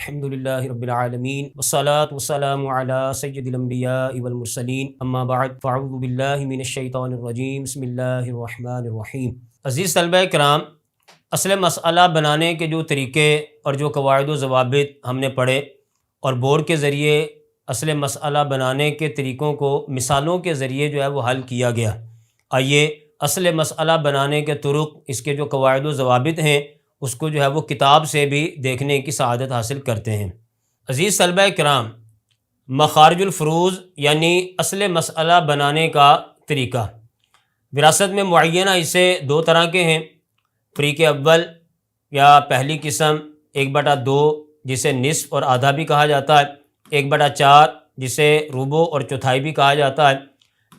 الحمدللہ رب العالمین والصلاة والسلام علی سید الانبیاء والمرسلین اما بعد فاعوذ باللہ من الشیطان الرجیم بسم اللہ الرحمن الرحیم۔ عزیز طلبہ کرام، اصل مسئلہ بنانے کے جو طریقے اور جو قواعد و ضوابط ہم نے پڑھے اور بورڈ کے ذریعے اصل مسئلہ بنانے کے طریقوں کو مثالوں کے ذریعے جو ہے وہ حل کیا گیا۔ آئیے اصل مسئلہ بنانے کے طرق، اس کے جو قواعد و ضوابط ہیں، اس کو جو ہے وہ کتاب سے بھی دیکھنے کی سعادت حاصل کرتے ہیں۔ عزیز طلبہ کرام، مخارج الفروض یعنی اصل مسئلہ بنانے کا طریقہ، وراثت میں معینہ اسے دو طرح کے ہیں۔ فریق اول یا پہلی قسم 1/2 جسے نصف اور آدھا بھی کہا جاتا ہے، 1/4 جسے ربع اور چوتھائی بھی کہا جاتا ہے،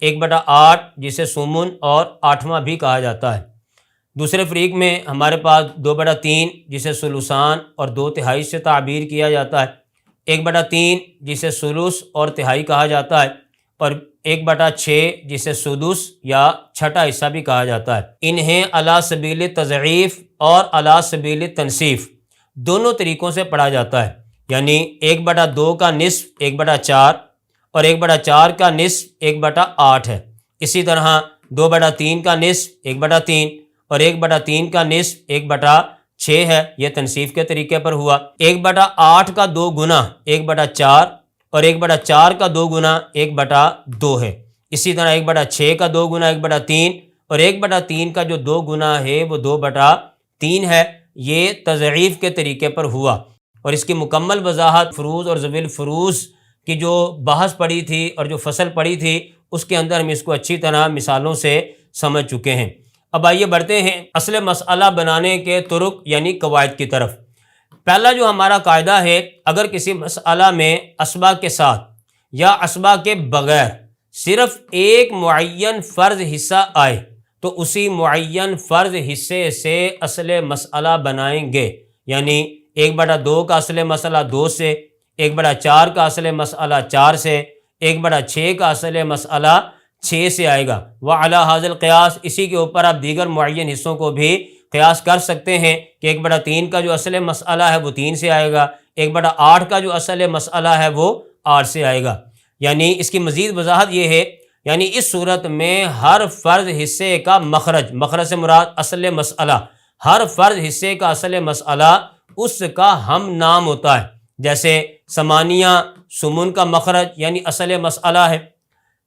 1/8 جسے سومن اور آٹھواں بھی کہا جاتا ہے۔ دوسرے فریق میں ہمارے پاس 2/3 جسے ثلثان اور 2/3 سے تعبیر کیا جاتا ہے، 1/3 جسے ثلث اور تہائی کہا جاتا ہے، اور 1/6 جسے سدس یا چھٹا حصہ بھی کہا جاتا ہے۔ انہیں علی سبیل تضعیف اور علی سبیل تنصیف دونوں طریقوں سے پڑھا جاتا ہے، یعنی 1/2 کا نصف 1/4 اور 1/4 کا نصف 1/8 ہے۔ اسی طرح 2/3 کا نصف 1/3 اور 1/3 کا نصف 1/6 ہے، یہ تنصیف کے طریقے پر ہوا۔ 1/8 کا 2 گنا 1/4 اور 1/4 کا 2 گنا 1/2 ہے۔ اسی طرح 1/6 کا 2 گنا 1/3 اور 1/3 کا جو 2 گنا ہے وہ 2/3 ہے، یہ تضعیف کے طریقے پر ہوا۔ اور اس کی مکمل وضاحت فروض اور ذوی الفروض کی جو بحث پڑھی تھی اور جو فصل پڑھی تھی، اس کے اندر ہم اس کو اچھی طرح مثالوں سے سمجھ چکے ہیں۔ اب آئیے بڑھتے ہیں اصل مسئلہ بنانے کے طرق یعنی قواعد کی طرف۔ پہلا جو ہمارا قاعدہ ہے، اگر کسی مسئلہ میں اسباء کے ساتھ یا اسباء کے بغیر صرف ایک معین فرض حصہ آئے تو اسی معین فرض حصے سے اصل مسئلہ بنائیں گے، یعنی 1/2 کا اصل مسئلہ 2 سے، 1/4 کا اصل مسئلہ 4 سے، 1/6 کا اصل مسئلہ 6 سے آئے گا۔ وعلی ھذا القیاس، اسی کے اوپر آپ دیگر معین حصوں کو بھی قیاس کر سکتے ہیں کہ 1/3 کا جو اصل مسئلہ ہے وہ 3 سے آئے گا، 1/8 کا جو اصل مسئلہ ہے وہ 8 سے آئے گا۔ یعنی اس کی مزید وضاحت یہ ہے، یعنی اس صورت میں ہر فرض حصے کا مخرج سے مراد اصل مسئلہ، ہر فرض حصے کا اصل مسئلہ اس کا ہم نام ہوتا ہے۔ جیسے 8 سمن کا مخرج یعنی اصل مسئلہ ہے،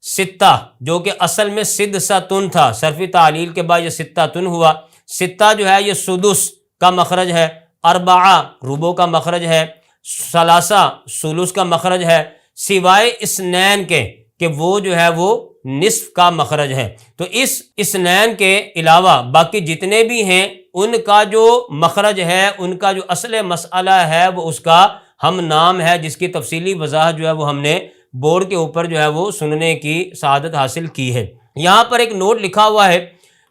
6 جو کہ اصل میں سدستن تھا، صرفی تعلیل کے بعد یہ 6 ہوا، 6 جو ہے یہ سدس کا مخرج ہے، 4 ربع کا مخرج ہے، 3 ثلث کا مخرج ہے، سوائے اثنین کے کہ وہ جو ہے وہ نصف کا مخرج ہے۔ تو اس اثنین کے علاوہ باقی جتنے بھی ہیں ان کا جو مخرج ہے، ان کا جو اصل مسئلہ ہے وہ اس کا ہم نام ہے، جس کی تفصیلی وضاحت جو ہے وہ ہم نے بورڈ کے اوپر جو ہے وہ سننے کی سعادت حاصل کی ہے۔ یہاں پر ایک نوٹ لکھا ہوا ہے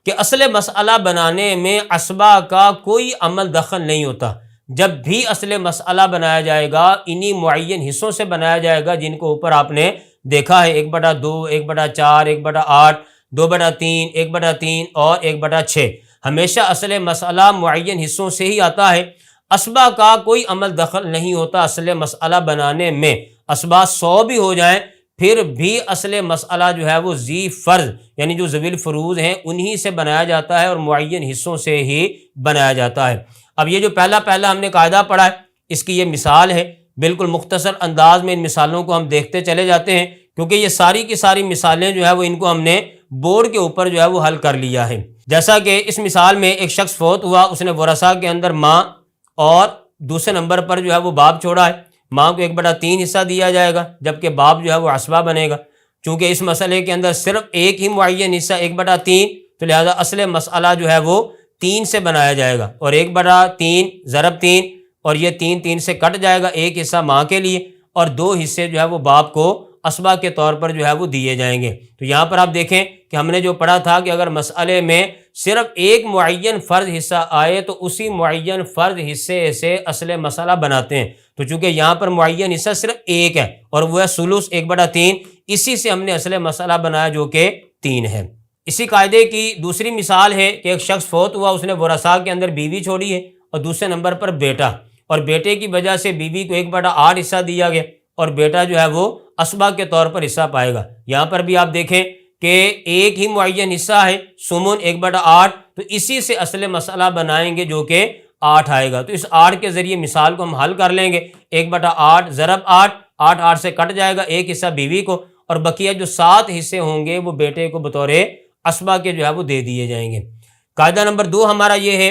کہ اصل مسئلہ بنانے میں اسباء کا کوئی عمل دخل نہیں ہوتا۔ جب بھی اصل مسئلہ بنایا جائے گا انہی معین حصوں سے بنایا جائے گا جن کو اوپر آپ نے دیکھا ہے، 1/2 1/4 1/8 2/3 1/3 اور 1/6۔ ہمیشہ اصل مسئلہ معین حصوں سے ہی آتا ہے۔ اسباء کا کوئی عمل دخل نہیں ہوتا اصل مسئلہ بنانے میں۔ اسباء 100 بھی ہو جائیں پھر بھی اصل مسئلہ جو ہے وہ ذی فرض یعنی جو ذوی الفروض ہیں انہی سے بنایا جاتا ہے اور معین حصوں سے ہی بنایا جاتا ہے۔ اب یہ جو پہلا ہم نے قاعدہ پڑھا ہے، اس کی یہ مثال ہے۔ بالکل مختصر انداز میں ان مثالوں کو ہم دیکھتے چلے جاتے ہیں، کیونکہ یہ ساری کی ساری مثالیں جو ہے وہ ان کو ہم نے بورڈ کے اوپر جو ہے وہ حل کر لیا ہے۔ جیسا کہ اس مثال میں ایک شخص فوت ہوا، اس نے ورثاء کے اندر ماں اور دوسرے نمبر پر جو ہے وہ باپ چھوڑا ہے۔ ماں کو 1/3 حصہ دیا جائے گا، جبکہ باپ جو ہے وہ عصبہ بنے گا۔ چونکہ اس مسئلے کے اندر صرف ایک ہی معین حصہ 1/3، تو لہذا اصل مسئلہ جو ہے وہ 3 سے بنایا جائے گا، اور 1/3 ضرب 3، اور یہ 3 سے کٹ جائے گا، ایک حصہ ماں کے لیے اور 2 حصے جو ہے وہ باپ کو اسباء کے طور پر جو ہے وہ دیے جائیں گے۔ تو یہاں پر آپ دیکھیں کہ ہم نے جو پڑھا تھا کہ اگر مسئلے میں صرف ایک معین فرض حصہ آئے تو اسی معین فرض حصے سے اصل مسئلہ بناتے ہیں۔ تو چونکہ یہاں پر معین حصہ صرف ایک ہے اور وہ ہے ثلث 1/3، اسی سے ہم نے اصل مسئلہ بنایا جو کہ 3 ہے۔ اسی قاعدے کی دوسری مثال ہے کہ ایک شخص فوت ہوا، اس نے ورثاء کے اندر بیوی چھوڑی ہے اور دوسرے نمبر پر بیٹا۔ اور بیٹے کی وجہ سے بیوی کو 1/8 حصہ دیا گیا اور بیٹا جو ہے وہ اسبہ کے طور پر حصہ پائے گا۔ یہاں پر بھی آپ دیکھیں کہ ایک ہی معین حصہ ہے سمن 1/8، تو اسی سے اصل مسئلہ بنائیں گے جو کہ 8 آئے گا۔ تو اس 8 کے ذریعے مثال کو ہم حل کر لیں گے، 1/8 ضرب 8، 8 سے کٹ جائے گا، ایک حصہ بیوی کو اور بقیہ جو 7 حصے ہوں گے وہ بیٹے کو بطور اسبہ کے جو ہے وہ دے دیے جائیں گے۔ قاعدہ نمبر 2 ہمارا یہ ہے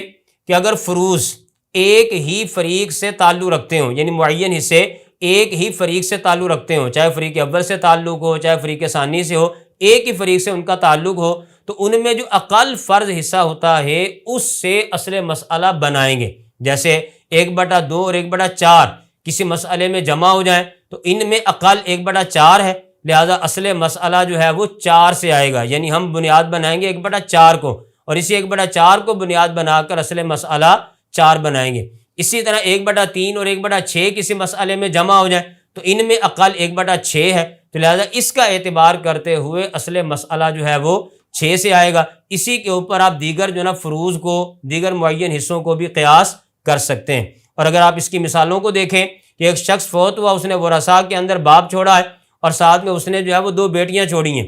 کہ اگر فروض ایک ہی فریق سے تعلق رکھتے ہوں، یعنی معین حصے ایک ہی فریق سے تعلق رکھتے ہوں، چاہے فریق اول سے تعلق ہو چاہے فریق ثانی سے ہو، ایک ہی فریق سے ان کا تعلق ہو، تو ان میں جو اقل فرض حصہ ہوتا ہے اس سے اصل مسئلہ بنائیں گے۔ جیسے 1/2 اور 1/4 کسی مسئلے میں جمع ہو جائیں تو ان میں اقل 1/4 ہے، لہذا اصل مسئلہ جو ہے وہ 4 سے آئے گا، یعنی ہم بنیاد بنائیں گے 1/4 کو اور اسی 1/4 کو بنیاد بنا کر اصل مسئلہ 4 بنائیں گے۔ اسی طرح 1/3 اور 1/6 کسی مسئلے میں جمع ہو جائیں تو ان میں اقل 1/6 ہے، تو لہذا اس کا اعتبار کرتے ہوئے اصل مسئلہ جو ہے وہ 6 سے آئے گا۔ اسی کے اوپر آپ دیگر جو نا فروض کو، دیگر معین حصوں کو بھی قیاس کر سکتے ہیں۔ اور اگر آپ اس کی مثالوں کو دیکھیں کہ ایک شخص فوت ہوا، اس نے ورثاء کے اندر باپ چھوڑا ہے اور ساتھ میں اس نے جو ہے وہ 2 بیٹیاں چھوڑی ہیں۔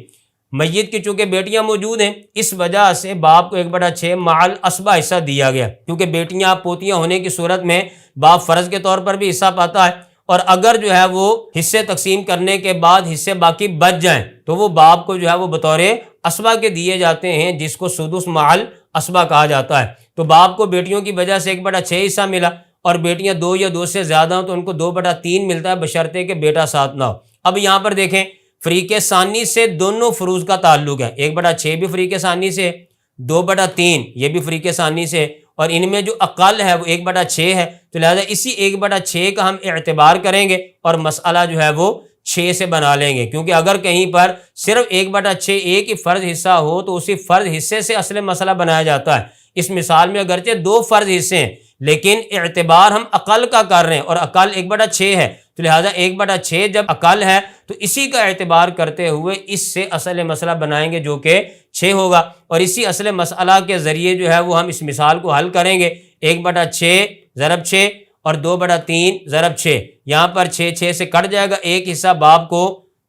میت کی چونکہ بیٹیاں موجود ہیں اس وجہ سے باپ کو 1/6 مع الاسبہ حصہ دیا گیا، کیونکہ بیٹیاں پوتیاں ہونے کی صورت میں باپ فرض کے طور پر بھی حصہ پاتا ہے، اور اگر جو ہے وہ حصے تقسیم کرنے کے بعد حصے باقی بچ جائیں تو وہ باپ کو جو ہے وہ بطور اسبہ کے دیے جاتے ہیں، جس کو سدس مع الاسبہ کہا جاتا ہے۔ تو باپ کو بیٹیوں کی وجہ سے 1/6 حصہ ملا اور بیٹیاں 2 یا 2 سے زیادہ ہوں تو ان کو 2/3 ملتا ہے، بشرطے کہ بیٹا ساتھ نہ ہو۔ اب یہاں پر دیکھیں فریق ثانی سے دونوں فروض کا تعلق ہے، 1/6 بھی فریق ثانی سے، 2/3 یہ بھی فریق ثانی سے، اور ان میں جو اقل ہے وہ 1/6 ہے، تو لہذا اسی 1/6 کا ہم اعتبار کریں گے اور مسئلہ جو ہے وہ 6 سے بنا لیں گے، کیونکہ اگر کہیں پر صرف 1/6 ایک ہی فرض حصہ ہو تو اسی فرض حصے سے اصل مسئلہ بنایا جاتا ہے۔ اس مثال میں اگرچہ 2 فرض حصے ہیں لیکن اعتبار ہم اقل کا کر رہے ہیں اور اقل 1/6 ہے، تو لہٰذا 1/6 جب اقل ہے تو اسی کا اعتبار کرتے ہوئے اس سے اصل مسئلہ بنائیں گے جو کہ 6 ہوگا، اور اسی اصل مسئلہ کے ذریعے جو ہے وہ ہم اس مثال کو حل کریں گے۔ 1/6 ضرب 6 اور 2/3 ضرب 6، یہاں پر 6 سے کٹ جائے گا، ایک حصہ باپ کو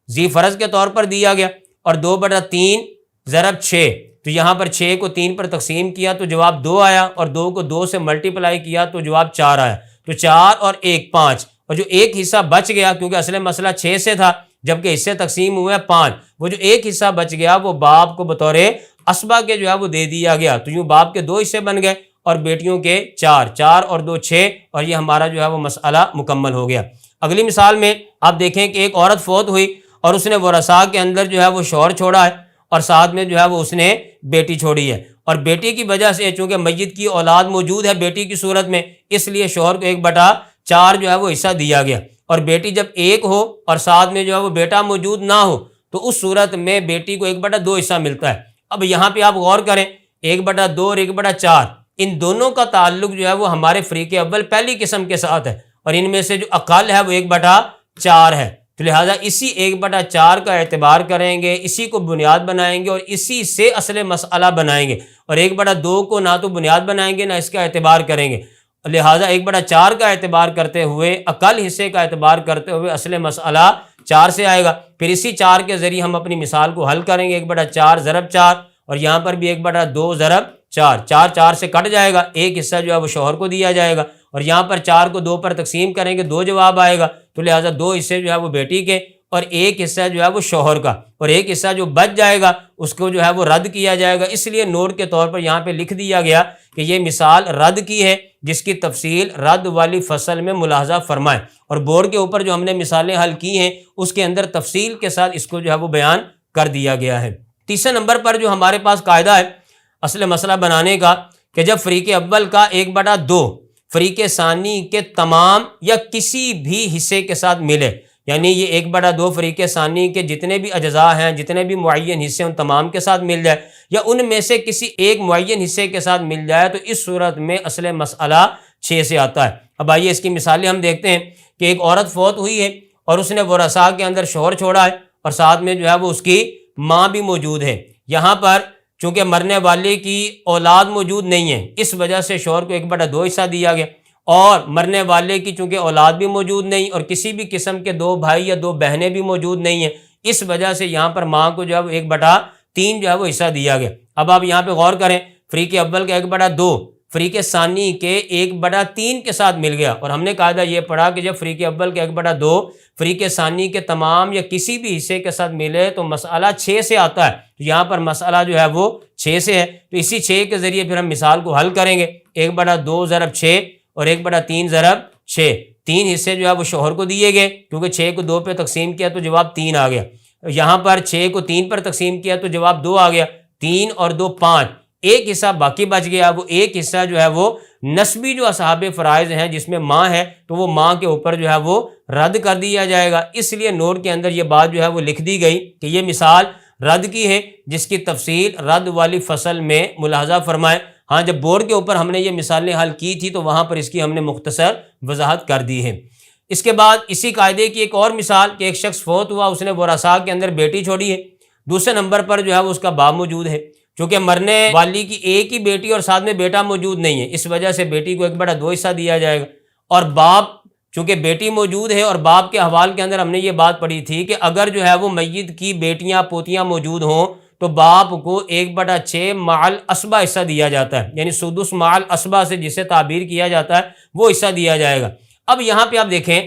ذی فرض کے طور پر دیا گیا، اور 2/3 ضرب 6، تو یہاں پر 6 کو 3 پر تقسیم کیا تو جواب 2 آیا، اور 2 کو 2 سے ملٹیپلائی کیا تو جواب 4 آیا، تو 4 اور 1 5، اور جو ایک حصہ بچ گیا کیونکہ اصل مسئلہ 6 سے تھا جبکہ حصے تقسیم ہوئے 5، وہ جو ایک حصہ بچ گیا وہ باپ کو بطور اسبہ کے جو ہے وہ دے دیا گیا، تو یوں باپ کے 2 حصے بن گئے اور بیٹیوں کے 4 اور 2 6، اور یہ ہمارا جو ہے وہ مسئلہ مکمل ہو گیا۔ اگلی مثال میں آپ دیکھیں کہ ایک عورت فوت ہوئی اور اس نے ورثاء کے اندر جو ہے وہ شوہر چھوڑا ہے اور ساتھ میں جو ہے وہ اس نے بیٹی چھوڑی ہے، اور بیٹی کی وجہ سے چونکہ میت کی اولاد موجود ہے بیٹی کی صورت میں، اس لیے شوہر کو 1/4 جو ہے وہ حصہ دیا گیا، اور بیٹی جب 1 ہو اور ساتھ میں جو ہے وہ بیٹا موجود نہ ہو تو اس صورت میں بیٹی کو 1/2 حصہ ملتا ہے۔ اب یہاں پہ آپ غور کریں 1/2 اور 1/4 ان دونوں کا تعلق جو ہے وہ ہمارے فریق اول پہلی قسم کے ساتھ ہے، اور ان میں سے جو اقل ہے وہ 1/4 ہے، تو لہٰذا اسی 1/4 کا اعتبار کریں گے، اسی کو بنیاد بنائیں گے اور اسی سے اصل مسئلہ بنائیں گے، اور 1/2 کو نہ تو بنیاد بنائیں گے نہ اس کا اعتبار کریں گے، لہٰذا 1/4 کا اعتبار کرتے ہوئے اقل حصے کا اعتبار کرتے ہوئے اصل مسئلہ 4 سے آئے گا۔ پھر اسی 4 کے ذریعے ہم اپنی مثال کو حل کریں گے، 1/4 ضرب 4، اور یہاں پر بھی 1/2 ضرب 4، 4 سے کٹ جائے گا، ایک حصہ جو ہے وہ شوہر کو دیا جائے گا، اور یہاں پر 4 کو 2 پر تقسیم کریں گے 2 جواب آئے گا، تو لہٰذا 2 حصے جو ہے وہ بیٹی کے اور ایک حصہ جو ہے وہ شوہر کا، اور ایک حصہ جو بچ جائے گا اس کو جو ہے وہ رد کیا جائے گا، اس لیے نوٹ کے طور پر یہاں پہ لکھ دیا گیا کہ یہ مثال رد کی ہے جس کی تفصیل رد والی فصل میں ملاحظہ فرمائیں، اور بورڈ کے اوپر جو ہم نے مثالیں حل کی ہیں اس کے اندر تفصیل کے ساتھ اس کو جو ہے وہ بیان کر دیا گیا ہے۔ تیسرے نمبر پر جو ہمارے پاس قاعدہ ہے اصل مسئلہ بنانے کا کہ جب فریق اول کا 1/2 فریق ثانی کے تمام یا کسی بھی حصے کے ساتھ ملے، یعنی یہ 1/2 فریق ثانی کے جتنے بھی اجزاء ہیں، جتنے بھی معین حصے ان تمام کے ساتھ مل جائے یا ان میں سے کسی ایک معین حصے کے ساتھ مل جائے، تو اس صورت میں اصل مسئلہ 6 سے آتا ہے۔ اب آئیے اس کی مثالیں ہم دیکھتے ہیں کہ ایک عورت فوت ہوئی ہے اور اس نے ورثاء کے اندر شوہر چھوڑا ہے اور ساتھ میں جو ہے وہ اس کی ماں بھی موجود ہے۔ یہاں پر چونکہ مرنے والے کی اولاد موجود نہیں ہے اس وجہ سے شوہر کو 1/2 حصہ دیا گیا، اور مرنے والے کی چونکہ اولاد بھی موجود نہیں اور کسی بھی قسم کے 2 بھائی یا 2 بہنیں بھی موجود نہیں ہیں، اس وجہ سے یہاں پر ماں کو جو ہے وہ 1/3 جو ہے وہ حصہ دیا گیا۔ اب آپ یہاں پہ غور کریں، فریق اول کا 1/2 فریق ثانی کے 1/3 کے ساتھ مل گیا، اور ہم نے قاعدہ یہ پڑھا کہ جب فریق اول کا 1/2 فریق ثانی کے تمام یا کسی بھی حصے کے ساتھ ملے تو مسئلہ 6 سے آتا ہے۔ تو یہاں پر مسئلہ جو ہے وہ 6 سے ہے، تو اسی 6 کے ذریعے پھر ہم مثال کو حل کریں گے۔ 1/2 ضرب 6 اور 1/3 ضرب 6، 3 حصے جو ہے وہ شوہر کو دیے گئے، کیونکہ 6 کو 2 پہ تقسیم کیا تو جواب 3 آ گیا۔ یہاں پر 6 کو 3 پر تقسیم کیا تو جواب 2 آ گیا، 3 اور 2 5، ایک حصہ باقی بچ گیا، وہ ایک حصہ جو ہے وہ نسبی جو اصحاب فرائض ہیں جس میں ماں ہے تو وہ ماں کے اوپر جو ہے وہ رد کر دیا جائے گا۔ اس لیے نوٹ کے اندر یہ بات جو ہے وہ لکھ دی گئی کہ یہ مثال رد کی ہے، جس کی تفصیل رد والی فصل میں ملاحظہ فرمائیں۔ ہاں، جب بورڈ کے اوپر ہم نے یہ مثالیں حل کی تھی تو وہاں پر اس کی ہم نے مختصر وضاحت کر دی ہے۔ اس کے بعد اسی قاعدے کی ایک اور مثال کہ ایک شخص فوت ہوا، اس نے ورثاء کے اندر بیٹی چھوڑی ہے، دوسرے نمبر پر جو ہے وہ اس کا باپ موجود ہے، چونکہ مرنے والی کی ایک ہی بیٹی اور ساتھ میں بیٹا موجود نہیں ہے، اس وجہ سے بیٹی کو 1/2 حصہ دیا جائے گا، اور باپ چونکہ بیٹی موجود ہے، اور باپ کے حوال کے اندر ہم نے یہ بات پڑھی تھی کہ اگر جو ہے وہ میت کی بیٹیاں پوتیاں موجود ہوں تو باپ کو 1/6 مع الاسبہ حصہ دیا جاتا ہے، یعنی سدس مع الاسبہ سے جسے تعبیر کیا جاتا ہے وہ حصہ دیا جائے گا۔ اب یہاں پہ آپ دیکھیں،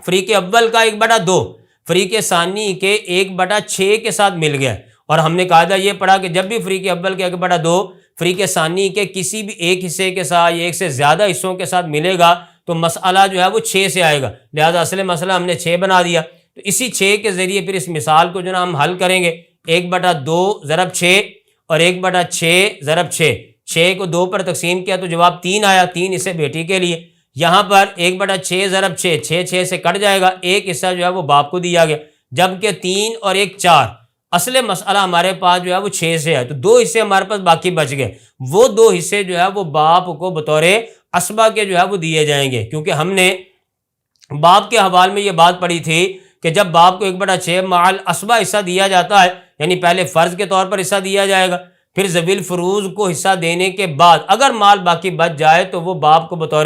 فریق اول کا 1/2 فریق ثانی کے 1/6 کے ساتھ مل گیا، اور ہم نے قاعدہ یہ پڑھا کہ جب بھی فریق اول کے 1/2 فریق ثانی کے کسی بھی ایک حصے کے ساتھ یا ایک سے زیادہ حصوں کے ساتھ ملے گا تو مسئلہ جو ہے وہ 6 سے آئے گا، لہذا اصل مسئلہ ہم نے 6 بنا دیا۔ تو اسی 6 کے ذریعے پھر اس مثال کو جو نا ہم حل کریں گے، 1/2 ضرب 6 اور 1/6 ضرب 6، 6 کو 2 پر تقسیم کیا تو جواب 3 آیا، 3 اسے بیٹی کے لیے۔ یہاں پر 1/6 ضرب 6، 6 سے کٹ جائے گا، ایک حصہ جو ہے وہ باپ کو دیا گیا، جبکہ 3 اور 1 4، اصل مسئلہ ہمارے پاس جو ہے وہ 6 سے ہے، تو 2 حصے ہمارے پاس باقی بچ گئے، وہ 2 حصے جو ہے وہ باپ کو بطور اسبہ کے جو ہے وہ دیے جائیں گے، کیونکہ ہم نے باپ کے حوال میں یہ بات پڑھی تھی کہ جب باپ کو 1/6 مع الاسبہ حصہ دیا جاتا ہے، یعنی پہلے فرض کے طور پر حصہ دیا جائے گا، پھر ذوی الفروض کو حصہ دینے کے بعد اگر مال باقی بچ جائے تو وہ باپ کو بطور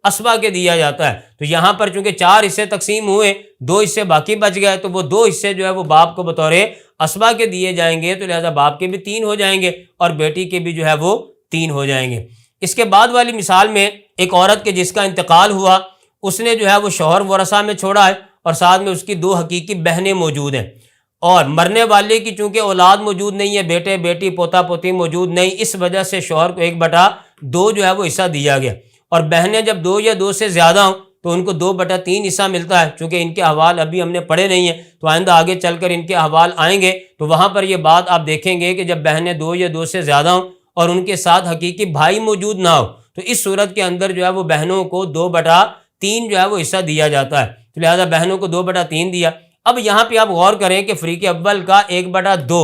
اسبہ کے دیا جاتا ہے۔ تو یہاں پر چونکہ 4 حصے تقسیم ہوئے، 2 حصے باقی بچ گئے، تو وہ 2 حصے جو ہے وہ باپ کو بطور اسبہ کے دیے جائیں گے، تو لہذا باپ کے بھی 3 ہو جائیں گے اور بیٹی کے بھی جو ہے وہ 3 ہو جائیں گے۔ اس کے بعد والی مثال میں ایک عورت کے جس کا انتقال ہوا، اس نے جو ہے وہ شوہر ورثہ میں چھوڑا ہے اور ساتھ میں اس کی 2 حقیقی بہنیں موجود ہیں، اور مرنے والے کی چونکہ اولاد موجود نہیں ہے، بیٹے بیٹی پوتا پوتی موجود نہیں، اس وجہ سے شوہر کو 1/2 جو ہے وہ حصہ دیا گیا، اور بہنیں جب 2 یا 2 سے زیادہ ہوں تو ان کو 2/3 حصہ ملتا ہے۔ چونکہ ان کے احوال ابھی ہم نے پڑھے نہیں ہیں تو آئندہ آگے چل کر ان کے احوال آئیں گے تو وہاں پر یہ بات آپ دیکھیں گے کہ جب بہنیں 2 یا 2 سے زیادہ ہوں اور ان کے ساتھ حقیقی بھائی موجود نہ ہو تو اس صورت کے اندر جو ہے وہ بہنوں کو 2/3 جو ہے وہ حصہ دیا جاتا ہے، تو لہٰذا بہنوں کو 2/3 دیا۔ اب یہاں پہ آپ غور کریں کہ فریق اول کا 1/2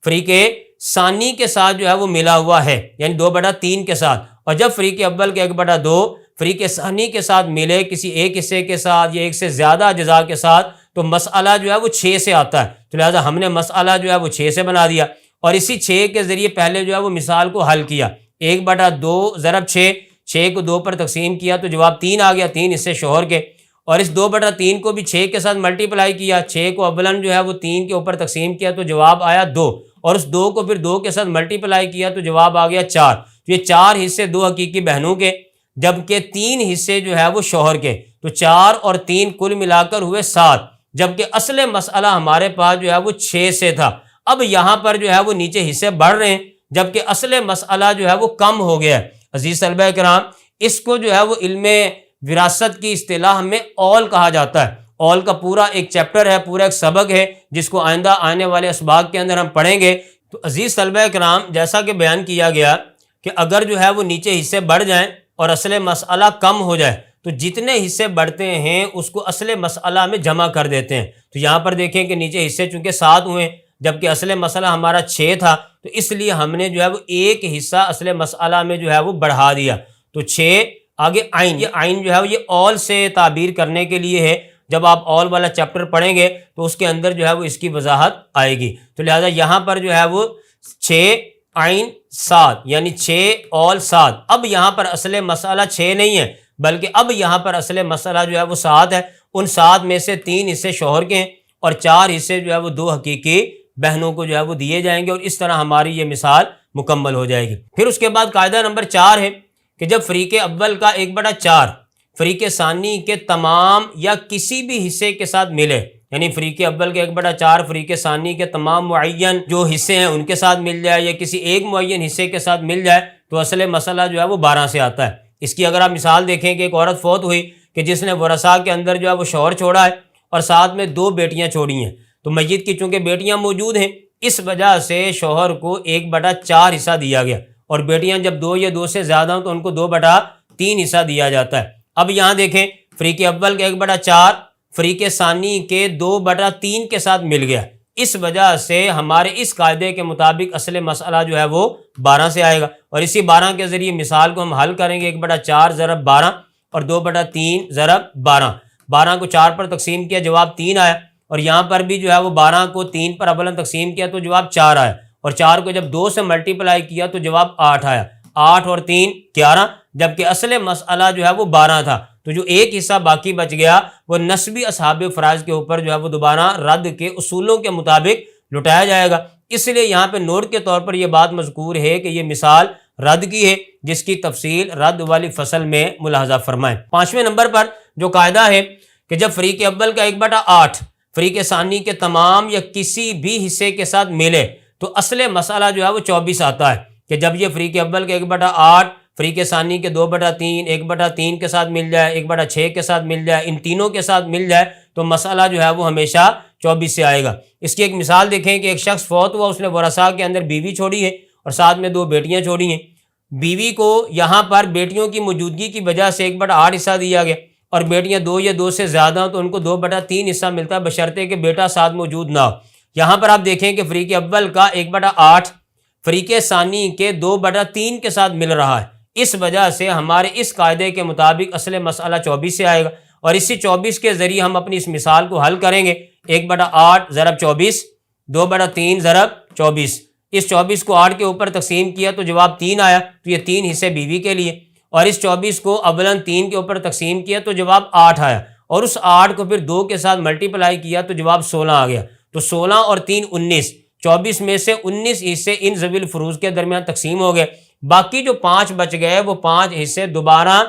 فریق ثانی کے ساتھ جو ہے وہ ملا ہوا ہے، یعنی 2/3 کے ساتھ، اور جب فریق اول کے 1/2 فریق ثانی کے ساتھ ملے کسی ایک حصے کے ساتھ یا ایک سے زیادہ اجزاء کے ساتھ تو مسئلہ جو ہے وہ 6 سے آتا ہے، تو لہٰذا ہم نے مسئلہ جو ہے وہ 6 سے بنا دیا، اور اسی 6 کے ذریعے پہلے جو ہے وہ مثال کو حل کیا، 1/2 ضرب 6، 6 کو 2 پر تقسیم کیا تو جواب 3 آ گیا، 3 حصے شوہر کے، اور اس 2/3 کو بھی 6 کے ساتھ ملٹیپلائی کیا، 6 کو اولن جو ہے وہ 3 کے اوپر تقسیم کیا تو جواب آیا 2، اور اس 2 کو پھر 2 کے ساتھ ملٹیپلائی کیا تو جواب آ گیا 4، تو یہ 4 حصے 2 حقیقی بہنوں کے جبکہ 3 حصے جو ہے وہ شوہر کے، تو 4 اور 3 کل ملا کر ہوئے 7، جبکہ اصل مسئلہ ہمارے پاس جو ہے وہ 6 سے تھا۔ اب یہاں پر جو ہے وہ نیچے حصے بڑھ رہے ہیں جبکہ اصل مسئلہ جو ہے وہ کم ہو گیا ہے۔ عزیز طلبہ کرام، اس کو جو ہے وہ علم وراثت کی اصطلاح میں اول کہا جاتا ہے۔ اول کا پورا ایک چیپٹر ہے، پورا ایک سبق ہے جس کو آئندہ آنے والے اسباق کے اندر ہم پڑھیں گے۔ تو عزیز طلبہ کرام، جیسا کہ بیان کیا گیا کہ اگر جو ہے وہ نیچے حصے بڑھ جائیں اور اصل مسئلہ کم ہو جائے تو جتنے حصے بڑھتے ہیں اس کو اصل مسئلہ میں جمع کر دیتے ہیں۔ تو یہاں پر دیکھیں کہ نیچے حصے چونکہ 7 ہوئے جبکہ اصل مسئلہ ہمارا 6 تھا، تو اس لیے ہم نے جو ہے وہ ایک حصہ اصل مسئلہ میں جو ہے وہ بڑھا دیا، تو 6 آگے آئین، یہ آئین جو ہے یہ اول سے تعبیر کرنے کے لیے ہے۔ جب آپ اول والا چیپٹر پڑھیں گے تو اس کے اندر جو ہے وہ اس کی وضاحت آئے گی، تو لہٰذا یہاں پر جو ہے وہ 6 آئین 7 یعنی 6 اول 7۔ اب یہاں پر اصل مسئلہ 6 نہیں ہے بلکہ اب یہاں پر اصل مسئلہ جو ہے وہ 7 ہے، ان 7 میں سے 3 حصے شوہر کے ہیں اور 4 حصے جو ہے وہ 2 حقیقی بہنوں کو جو ہے وہ دیے جائیں گے، اور اس طرح ہماری یہ مثال مکمل ہو جائے گی۔ پھر اس کے بعد قاعدہ نمبر 4 ہے کہ جب فریق اول کا 1/4 فریق ثانی کے تمام یا کسی بھی حصے کے ساتھ ملے، یعنی فریق اول کے 1/4 فریق ثانی کے تمام معین جو حصے ہیں ان کے ساتھ مل جائے یا کسی ایک معین حصے کے ساتھ مل جائے، تو اصل مسئلہ جو ہے وہ 12 سے آتا ہے۔ اس کی اگر آپ مثال دیکھیں کہ ایک عورت فوت ہوئی کہ جس نے ورثاء کے اندر جو ہے وہ شوہر چھوڑا ہے اور ساتھ میں 2 بیٹیاں چھوڑی ہیں، تو میت کی چونکہ بیٹیاں موجود ہیں اس وجہ سے شوہر کو 1/4 حصہ دیا گیا، اور بیٹیاں جب 2 یا 2 سے زیادہ ہوں تو ان کو 2/3 حصہ دیا جاتا ہے۔ اب یہاں دیکھیں فریق اول کے 1/4 فریق ثانی کے 2/3 کے ساتھ مل گیا، اس وجہ سے ہمارے اس قاعدے کے مطابق اصل مسئلہ جو ہے وہ 12 سے آئے گا، اور اسی 12 کے ذریعے مثال کو ہم حل کریں گے۔ 1/4 ضرب 12 اور 2/3 ضرب 12، 12 کو 4 پر تقسیم کیا، جواب 3 آیا، اور یہاں پر بھی جو ہے وہ 12 کو 3 پر اولاً تقسیم کیا تو جواب 4 آیا، اور 4 کو جب 2 سے ملٹیپلائی کیا تو جواب 8 آیا، 8 اور 3 11، جبکہ اصل مسئلہ جو ہے وہ 12 تھا، تو جو ایک حصہ باقی بچ گیا وہ نسبی اصحاب فرائض کے اوپر جو ہے وہ دوبارہ رد کے اصولوں کے مطابق لٹایا جائے گا۔ اس لیے یہاں پہ نوٹ کے طور پر یہ بات مذکور ہے کہ یہ مثال رد کی ہے، جس کی تفصیل رد والی فصل میں ملاحظہ فرمائیں۔ 5ویں نمبر پر جو قاعدہ ہے کہ جب فریق اول کا 1/8 فریق ثانی کے تمام یا کسی بھی حصے کے ساتھ ملے تو اصل مسئلہ جو ہے وہ 24 آتا ہے، کہ جب یہ فریق اول کے 1/8 فریق ثانی کے 2/3 1/3 کے ساتھ مل جائے، 1/6 کے ساتھ مل جائے، ان تینوں کے ساتھ مل جائے تو مسئلہ جو ہے وہ ہمیشہ 24 سے آئے گا۔ اس کی ایک مثال دیکھیں کہ ایک شخص فوت ہوا، اس نے ورثاء کے اندر بیوی چھوڑی ہے اور ساتھ میں 2 بیٹیاں چھوڑی ہیں۔ بیوی کو یہاں پر بیٹیوں کی موجودگی کی وجہ سے 1/8 حصہ دیا گیا، اور بیٹیاں 2 یا 2 سے زیادہ ہوں تو ان کو 2/3 حصہ ملتا ہے، بشرطے کہ بیٹا ساتھ موجود نہ ہو۔ یہاں پر آپ دیکھیں کہ فریق اول کا 1/8 فریق ثانی کے 2/3 کے ساتھ مل رہا ہے، اس وجہ سے ہمارے اس قاعدے کے مطابق اصل مسئلہ 24 سے آئے گا، اور اسی 24 کے ذریعے ہم اپنی اس مثال کو حل کریں گے۔ 1/8 ضرب 24، 2/3 ضرب 24، اس 24 کو 8 کے اوپر تقسیم کیا تو جواب 3 آیا، تو یہ 3 حصے بیوی کے لیے، اور اس 24 کو اولاً 3 کے اوپر تقسیم کیا تو جواب 8 آیا، اور اس 8 کو پھر 2 کے ساتھ ملٹیپلائی کیا تو جواب 16 آ گیا، تو 16 اور 3 19، 24 میں سے 19 حصے ان ذوی الفروض کے درمیان تقسیم ہو گئے، باقی جو 5 بچ گئے وہ 5 حصے دوبارہ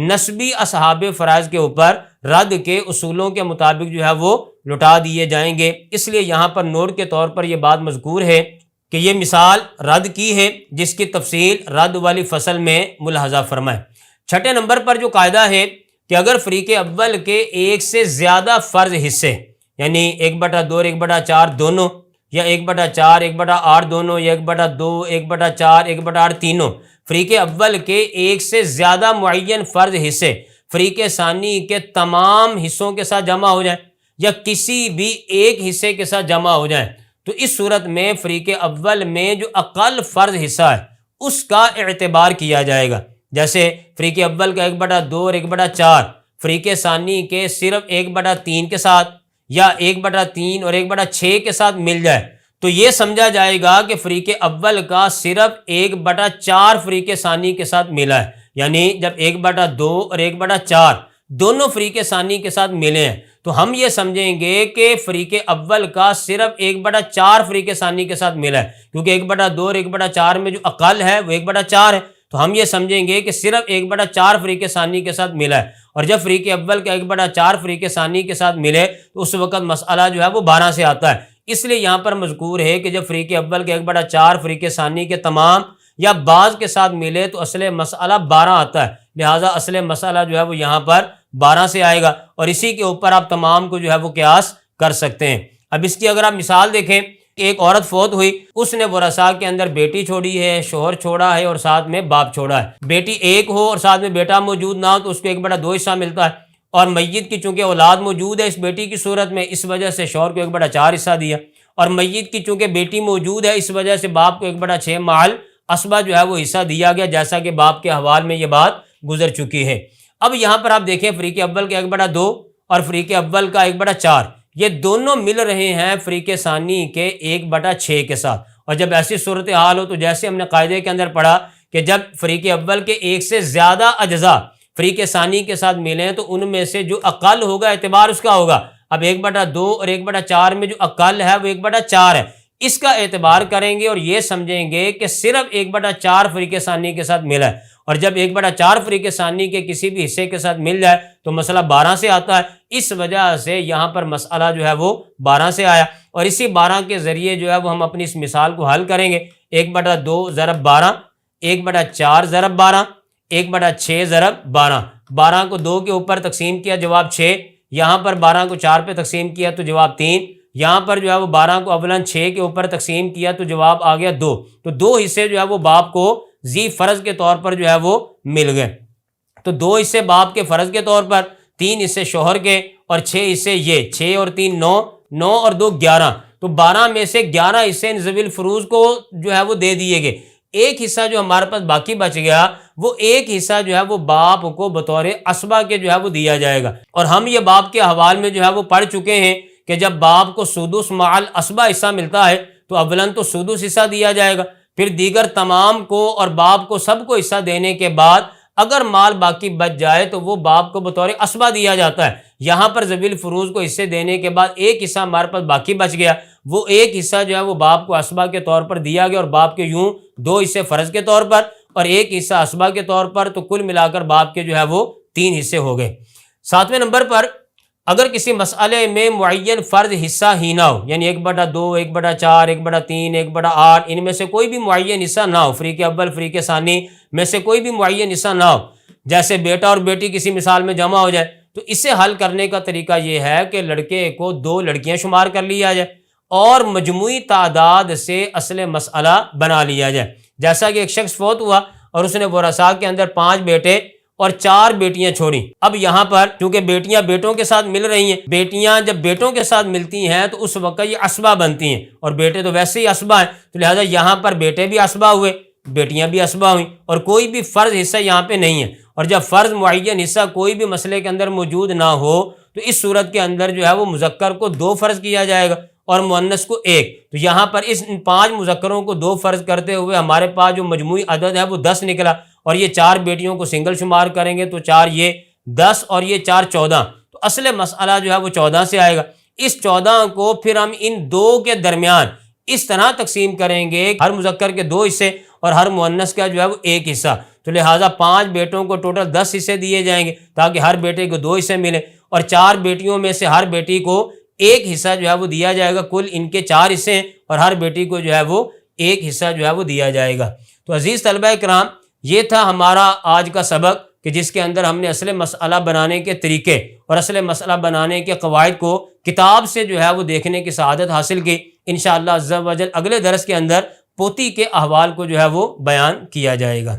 نسبی اصحاب فرائض کے اوپر رد کے اصولوں کے مطابق جو ہے وہ لٹا دیے جائیں گے۔ اس لیے یہاں پر نوٹ کے طور پر یہ بات مذکور ہے کہ یہ مثال رد کی ہے، جس کی تفصیل رد والی فصل میں ملاحظہ فرمائیں۔ 6 نمبر پر جو قاعدہ ہے کہ اگر فریق اول کے 1 سے زیادہ فرض حصے، یعنی 1/2 اور 1/4 دونوں، یا 1/4 1/8 دونوں، یا 1/2 1/4 1/8 تینوں، فریق اول کے 1 سے زیادہ معین فرض حصے فریق ثانی کے تمام حصوں کے ساتھ جمع ہو جائیں یا کسی بھی ایک حصے کے ساتھ جمع ہو جائیں، تو اس صورت میں فریق اول میں جو اقل فرض حصہ ہے اس کا اعتبار کیا جائے گا۔ جیسے فریق اول کا 1/2 اور 1/4 فریق ثانی کے صرف 1/3 کے ساتھ یا 1/3 اور 1/6 کے ساتھ مل جائے تو یہ سمجھا جائے گا کہ فریق اول کا صرف 1/4 فریق ثانی کے ساتھ ملا ہے، یعنی جب 1/2 اور 1/4 دونوں فریق ثانی کے ساتھ ملے ہیں تو ہم یہ سمجھیں گے کہ فریق اول کا صرف 1/4 فریق ثانی کے ساتھ ملا ہے، کیونکہ 1/2 اور 1/4 میں جو اقل ہے وہ 1/4 ہے، تو ہم یہ سمجھیں گے کہ صرف 1/4 فریق ثانی کے ساتھ ملا ہے، اور جب فریق اول کا 1/4 فریق ثانی کے ساتھ ملے تو اس وقت مسئلہ جو ہے وہ 12 سے آتا ہے۔ اس لیے یہاں پر مذکور ہے کہ جب فریق اول کے 1/4 فریق ثانی کے تمام یا بعض کے ساتھ ملے تو اصل مسئلہ 12 آتا ہے، لہٰذا اصل مسئلہ جو ہے وہ یہاں پر 12 سے آئے گا، اور اسی کے اوپر آپ تمام کو جو ہے وہ قیاس کر سکتے ہیں۔ اب اس کی اگر آپ مثال دیکھیں کہ ایک عورت فوت ہوئی، اس نے ورثاء کے اندر بیٹی چھوڑی ہے، شوہر چھوڑا ہے اور ساتھ میں باپ چھوڑا ہے۔ بیٹی ایک ہو اور ساتھ میں بیٹا موجود نہ ہو تو اس کو 1/2 حصہ ملتا ہے، اور میت کی چونکہ اولاد موجود ہے اس بیٹی کی صورت میں، اس وجہ سے شوہر کو 1/4 حصہ دیا، اور میت کی چونکہ بیٹی موجود ہے اس وجہ سے باپ کو 1/6 مال اسبہ جو ہے وہ حصہ دیا گیا، جیسا کہ باپ کے حوال میں یہ بات گزر چکی ہے۔ اب یہاں پر آپ دیکھیں فریق اول کے 1/2 اور فریق اول کا 1/4 یہ دونوں مل رہے ہیں فریق ثانی کے 1/6 کے ساتھ، اور جب ایسی صورتحال ہو تو جیسے ہم نے قاعدے کے اندر پڑھا کہ جب فریق اول کے 1 سے زیادہ اجزاء فریق ثانی کے ساتھ ملیں تو ان میں سے جو اقل ہوگا اعتبار اس کا ہوگا. اب 1/2 اور 1/4 میں جو اقل ہے وہ 1/4 ہے، اس کا اعتبار کریں گے اور یہ سمجھیں گے کہ صرف 1/4 فریق ثانی کے ساتھ ملا ہے. اور جب 1/4 فریق ثانی کے کسی بھی حصے کے ساتھ مل جائے تو مسئلہ 12 سے آتا ہے. اس وجہ سے یہاں پر مسئلہ جو ہے وہ 12 سے آیا، اور اسی 12 کے ذریعے جو ہے وہ ہم اپنی اس مثال کو حل کریں گے. 1/2 ضرب 12، 1/4 ضرب 12، 1/6 ضرب 12. 12 کو 2 کے اوپر تقسیم کیا، جواب 6. یہاں پر 12 کو 4 پہ تقسیم کیا تو جواب 3. یہاں پر جو ہے وہ 12 کو اولاً 6 کے اوپر تقسیم کیا تو جواب آ گیا 2. تو 2 حصے جو ہے وہ باپ کو ذی فرض کے طور پر جو ہے وہ مل گئے. تو 2 حصے باپ کے فرض کے طور پر، 3 حصے شوہر کے، اور 6 حصے یہ 6 اور 3 9، 9 اور 2 11. تو 12 میں سے 11 حصے ذوی الفروض کو جو ہے وہ دے دیے گئے. ایک حصہ جو ہمارے پاس باقی بچ گیا، وہ ایک حصہ جو ہے وہ باپ کو بطور اسبہ کے جو ہے وہ دیا جائے گا. اور ہم یہ باپ کے حوال میں جو ہے وہ پڑھ چکے ہیں کہ جب باپ کو سدس مع الاسبہ حصہ ملتا ہے تو اولاً تو سدس حصہ دیا جائے گا، پھر دیگر تمام کو اور باپ کو سب کو حصہ دینے کے بعد اگر مال باقی بچ جائے تو وہ باپ کو بطور اسبہ دیا جاتا ہے. یہاں پر ذوی الفروض کو حصے دینے کے بعد ایک حصہ ہمارے پاس باقی بچ گیا، وہ ایک حصہ جو ہے وہ باپ کو اسبہ کے طور پر دیا گیا، اور باپ کے یوں 2 حصے فرض کے طور پر اور ایک حصہ اسبہ کے طور پر، تو کل ملا کر باپ کے جو ہے وہ 3 حصے ہو گئے. 7ویں نمبر پر اگر کسی مسئلے میں معین فرض حصہ ہی نہ ہو، یعنی 1/2، 1/4، 1/3، 1/8، ان میں سے کوئی بھی معین حصہ نہ ہو، فریق اول فریق ثانی میں سے کوئی بھی معین حصہ نہ ہو، جیسے بیٹا اور بیٹی کسی مثال میں جمع ہو جائے، تو اسے حل کرنے کا طریقہ یہ ہے کہ لڑکے کو 2 لڑکیاں شمار کر لیا جائے اور مجموعی تعداد سے اصل مسئلہ بنا لیا جائے. جیسا کہ ایک شخص فوت ہوا اور اس نے ورثاء کے اندر 5 بیٹے اور 4 بیٹیاں چھوڑی. اب یہاں پر چونکہ بیٹیاں بیٹوں کے ساتھ مل رہی ہیں، بیٹیاں جب بیٹوں کے ساتھ ملتی ہیں تو اس وقت یہ اسبہ بنتی ہیں، اور بیٹے تو ویسے ہی اسبہ ہیں، تو لہٰذا یہاں پر بیٹے بھی اسبہ ہوئے، بیٹیاں بھی اسبہ ہوئیں، اور کوئی بھی فرض حصہ یہاں پہ نہیں ہے. اور جب فرض معین حصہ کوئی بھی مسئلے کے اندر موجود نہ ہو تو اس صورت کے اندر جو ہے وہ مذکر کو 2 فرض کیا جائے گا اور مؤنث کو 1. تو یہاں پر اس 5 مذکروں کو 2 فرض کرتے ہوئے ہمارے پاس جو مجموعی عدد ہے وہ 10 نکلا، اور یہ 4 بیٹیوں کو سنگل شمار کریں گے تو 4 یہ 10 اور یہ 4 14. تو اصل مسئلہ جو ہے وہ 14 سے آئے گا. اس 14 کو پھر ہم ان 2 کے درمیان اس طرح تقسیم کریں گے، ہر مذکر کے 2 حصے اور ہر مؤنث کا جو ہے وہ 1 حصہ. تو لہٰذا 5 بیٹوں کو ٹوٹل 10 حصے دیے جائیں گے تاکہ ہر بیٹے کو 2 حصے ملے، اور 4 بیٹیوں میں سے ہر بیٹی کو 1 حصہ جو ہے وہ دیا جائے گا. کل ان کے 4 حصے ہیں اور ہر بیٹی کو جو ہے وہ 1 حصہ جو ہے وہ دیا جائے گا. تو عزیز طلبہ کرام، یہ تھا ہمارا آج کا سبق کہ جس کے اندر ہم نے اصل مسئلہ بنانے کے طریقے اور اصل مسئلہ بنانے کے قواعد کو کتاب سے جو ہے وہ دیکھنے کی سعادت حاصل کی. انشاءاللہ عز و جل اگلے درس کے اندر پوتی کے احوال کو جو ہے وہ بیان کیا جائے گا.